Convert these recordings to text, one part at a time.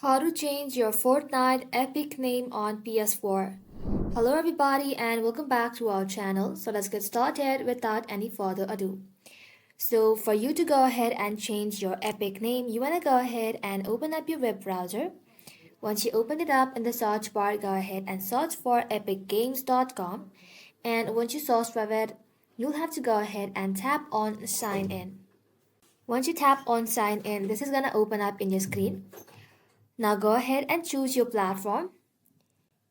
How to change your Fortnite Epic name on PS4. Hello everybody and welcome back to our channel. So let's get started without any further ado. So for you to go ahead and change your Epic name, you want to go ahead and open up your web browser. Once you open it up in the search bar, go ahead and search for epicgames.com. And once you search for it, you'll have to go ahead and tap on sign in. Once you tap on sign in, this is going to open up in your screen. Now go ahead and choose your platform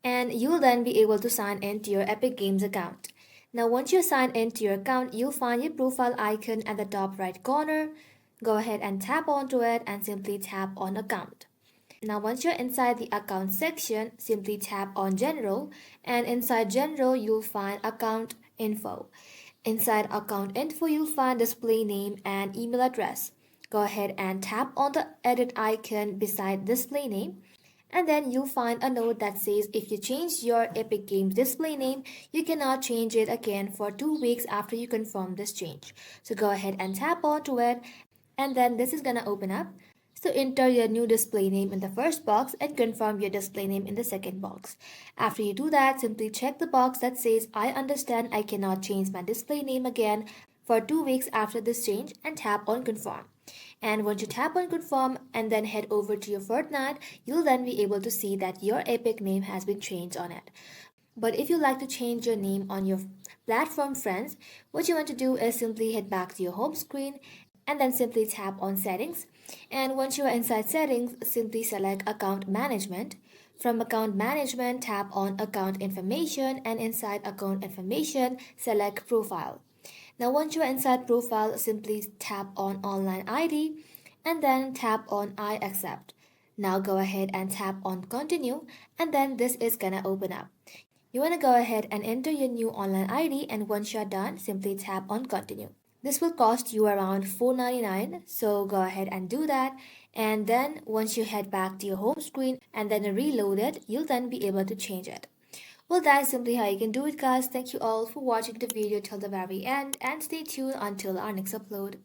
and you'll then be able to sign into your Epic Games account. Now once you sign into your account, you'll find your profile icon at the top right corner. Go ahead and tap onto it and simply tap on account. Now once you're inside the account section, simply tap on general and inside general you'll find account info. Inside account info you'll find display name and email address. Go ahead and tap on the edit icon beside display name and then you'll find a note that says if you change your Epic Games display name, you cannot change it again for 2 weeks after you confirm this change. So go ahead and tap onto it and then this is gonna open up. So enter your new display name in the first box and confirm your display name in the second box. After you do that, simply check the box that says I understand I cannot change my display name again for 2 weeks after this change and tap on confirm. And once you tap on confirm and then head over to your Fortnite, you'll then be able to see that your Epic name has been changed on it. But if you like to change your name on your platform friends, what you want to do is simply head back to your home screen and then simply tap on settings. And once you are inside settings, simply select account management. From account management, tap on account information and inside account information, select profile. Now once you are inside profile, simply tap on online ID and then tap on I accept. Now go ahead and tap on continue and then this is gonna open up. You want to go ahead and enter your new online ID and once you're done, simply tap on continue. This will cost you around $4.99, so go ahead and do that. And then once you head back to your home screen and then reload it, you'll then be able to change it. Well, that's simply how you can do it, guys. Thank you all for watching the video till the very end and stay tuned until our next upload.